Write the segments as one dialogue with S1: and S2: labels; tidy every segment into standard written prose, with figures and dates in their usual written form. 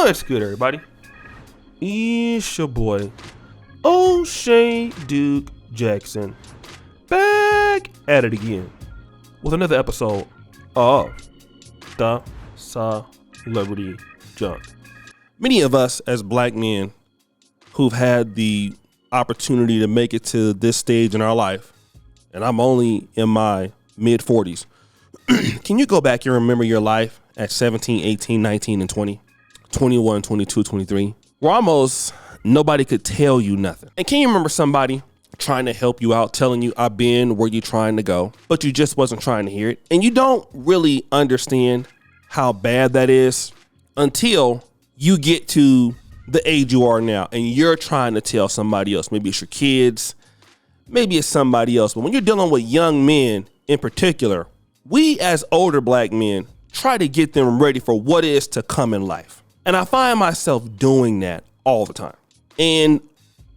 S1: What's good, everybody? It's your boy, O'Shea Duke Jackson, back at it again with another episode of The Celebrity Junk. Many of us as black men who've had the opportunity to make it to this stage in our life, and I'm only in my mid-40s, can you go back and remember your life at 17, 18, 19, and 20? 21, 22, 23, where almost nobody could tell you nothing. And can you remember somebody trying to help you out, telling you, I've been where you're trying to go, but you just wasn't trying to hear it? And you don't really understand how bad that is until you get to the age you are now and you're trying to tell somebody else. Maybe it's your kids, maybe it's somebody else. But when you're dealing with young men in particular, we as older black men try to get them ready for what is to come in life. And I find myself doing that all the time. And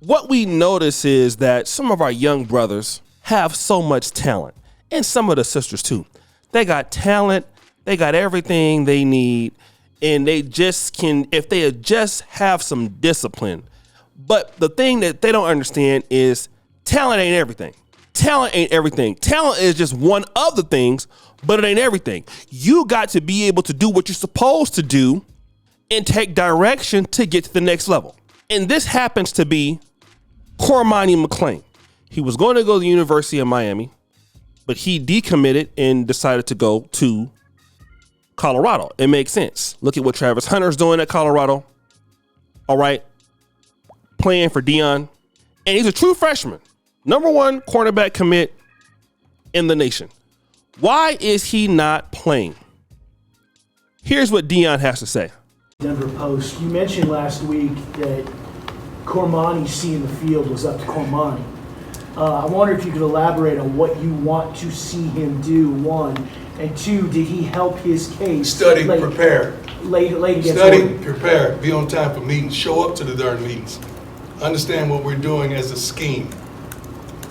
S1: what we notice is that some of our young brothers have so much talent, and some of the sisters too. They got talent, they got everything they need, and they just can, if they just have some discipline. But the thing that they don't understand is talent ain't everything. Talent ain't everything. Talent is just one of the things, but it ain't everything. You got to be able to do what you're supposed to do and take direction to get to the next level. And this happens to be Cormani McClain. He was going to go to the University of Miami, but he decommitted and decided to go to Colorado. It makes sense. Look at what Travis Hunter's doing at Colorado. All right. Playing for Deion. And he's a true freshman. Number one cornerback commit in the nation. Why is he not playing? Here's what Deion has to say.
S2: Denver Post, you mentioned last week that Cormani seeing the field was up to Cormani. I wonder if you could elaborate on what you want to see him do, one. And two, did he help his case?
S3: Study, prepare.
S2: Late against
S3: Study,
S2: Oregon?
S3: prepare, be on time for meetings, show up to the darn meetings. Understand what we're doing as a scheme.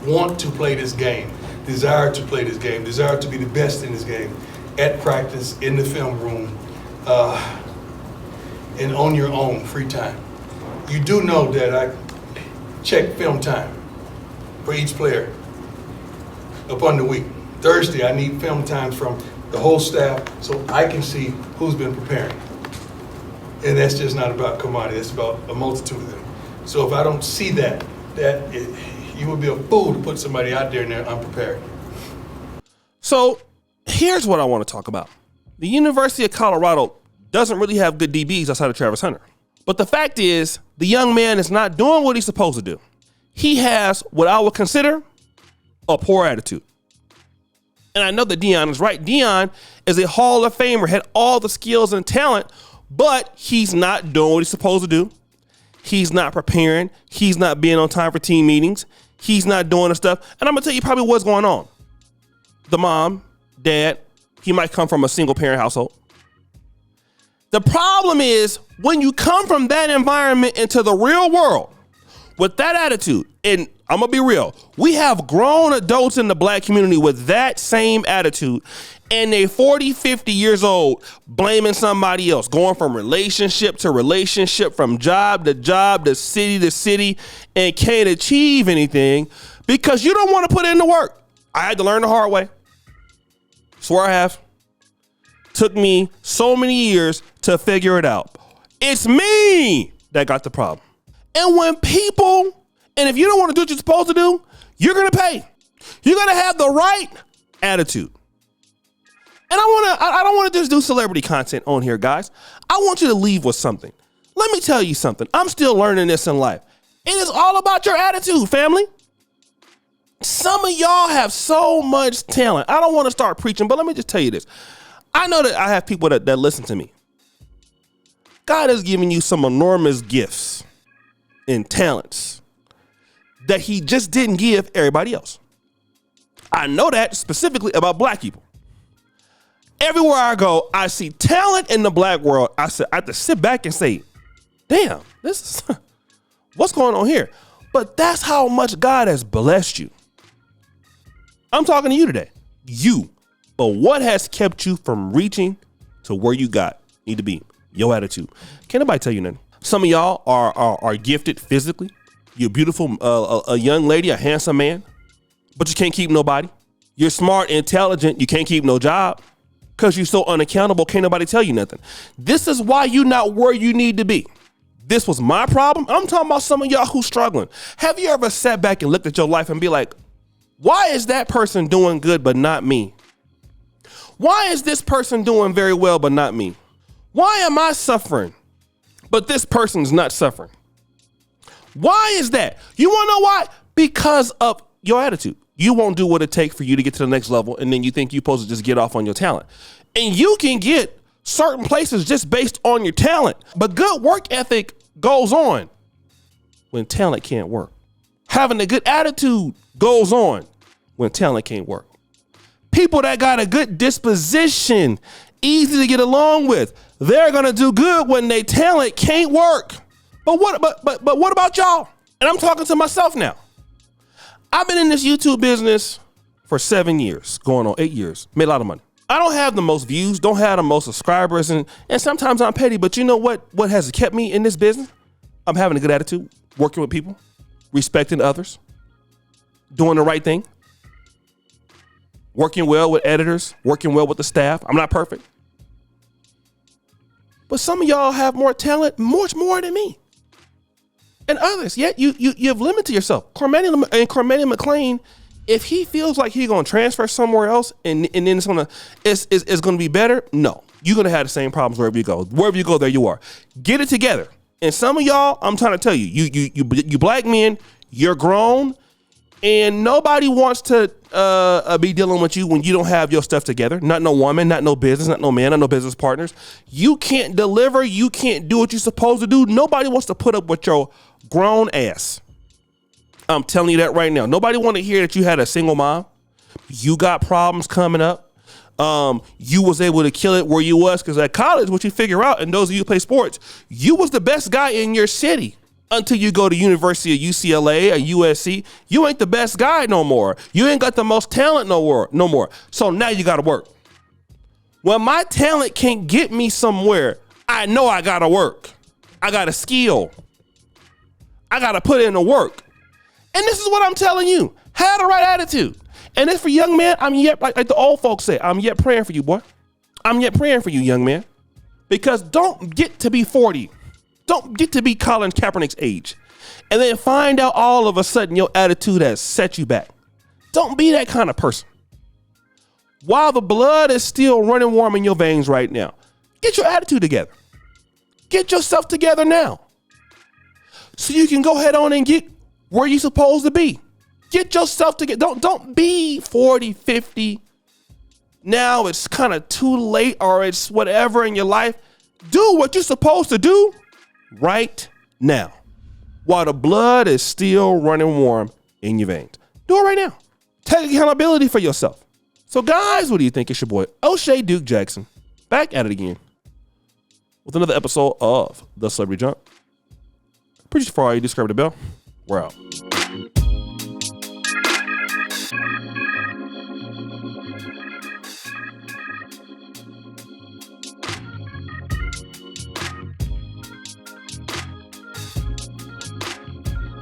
S3: Want to play this game, desire to play this game, desire to be the best in this game, at practice, in the film room, and on your own free time. You do know that I check film time for each player upon the week. Thursday, I need film times from the whole staff so I can see who's been preparing. And that's just not about Cormani, it's about a multitude of them. So if I don't see that you would be a fool to put somebody out there and they're unprepared.
S1: So here's what I want to talk about. The University of Colorado doesn't really have good DBs outside of Travis Hunter. But the fact is, the young man is not doing what he's supposed to do. He has what I would consider a poor attitude. And I know that Deion is right. Deion is a Hall of Famer, had all the skills and talent, but he's not doing what he's supposed to do. He's not preparing. He's not being on time for team meetings. He's not doing the stuff. And I'm going to tell you probably what's going on. The mom, dad, he might come from a single parent household. The problem is when you come from that environment into the real world with that attitude, and I'm going to be real, we have grown adults in the black community with that same attitude, and they 40, 50 years old blaming somebody else, going from relationship to relationship, from job to job, to city, and can't achieve anything because you don't want to put in the work. I had to learn the hard way. Swear I have. Took me so many years to figure it out. It's me that got the problem. And when people, and if you don't want to do what you're supposed to do, you're going to pay. You're going to have the right attitude. And I don't want to just do celebrity content on here, guys. I want you to leave with something. Let me tell you something. I'm still learning this in life. It is all about your attitude, family. Some of y'all have so much talent. I don't want to start preaching, but let me just tell you this. I know that I have people that listen to me. God has given you some enormous gifts and talents that he just didn't give everybody else. I know that specifically about black people. Everywhere I go, I see talent in the black world. I have to sit back and say, damn, this is what's going on here. But that's how much God has blessed you. I'm talking to you today. You. But what has kept you from reaching to where you need to be? Your attitude. Can't nobody tell you nothing. Some of y'all are gifted physically. You're beautiful, a young lady, a handsome man, but you can't keep nobody. You're smart, intelligent, you can't keep no job because you're so unaccountable, can't nobody tell you nothing. This is why you're not where you need to be. This was my problem. I'm talking about some of y'all who's struggling. Have you ever sat back and looked at your life and be like, why is that person doing good but not me? Why is this person doing very well but not me? Why am I suffering but this person's not suffering? Why is that? You want to know why? Because of your attitude. You won't do what it takes for you to get to the next level, and then you think you're supposed to just get off on your talent. And you can get certain places just based on your talent. But good work ethic goes on when talent can't work. Having a good attitude goes on when talent can't work. People that got a good disposition, easy to get along with, they're gonna do good when their talent can't work. But what about y'all? And I'm talking to myself now. I've been in this YouTube business for 7 years, going on 8 years, made a lot of money. I don't have the most views, don't have the most subscribers, and sometimes I'm petty, but you know what has kept me in this business? I'm having a good attitude, working with people, respecting others, doing the right thing, working well with editors, working well with the staff. I'm not perfect. But some of y'all have more talent, much more than me. And others, yet you have limited yourself. Cormani McLean, if he feels like he's gonna transfer somewhere else and then it's gonna be better, no. You're gonna have the same problems wherever you go. Wherever you go, there you are. Get it together. And some of y'all, I'm trying to tell you, you black men, you're grown, and nobody wants to be dealing with you when you don't have your stuff together. Not no woman, not no business, not no man, not no business partners. You can't deliver. You can't do what you're supposed to do. Nobody wants to put up with your grown ass. I'm telling you that right now. Nobody want to hear that you had a single mom. You got problems coming up. You was able to kill it where you was, because at college, what you figure out, and those of you who play sports, you was the best guy in your city until you go to University of UCLA or USC. You ain't the best guy no more. You ain't got the most talent no more. So now you got to work. When my talent can't get me somewhere, I know I got to work. I got a skill. I got to put in the work. And this is what I'm telling you. Have the right attitude. And as for young man, I'm yet, like the old folks say, I'm yet praying for you, boy. I'm yet praying for you, young man. Because don't get to be 40. Don't get to be Colin Kaepernick's age. And then find out all of a sudden your attitude has set you back. Don't be that kind of person. While the blood is still running warm in your veins right now, get your attitude together. Get yourself together now. So you can go ahead on and get where you're supposed to be. Get yourself together. Don't be 40, 50. Now it's kind of too late, or it's whatever in your life. Do what you're supposed to do right now while the blood is still running warm in your veins. Do it right now. Take accountability for yourself. So guys, what do you think? It's your boy O'Shea Duke Jackson, back at it again with another episode of The Celebrity Jump. Pretty far, you described the bell. We're out.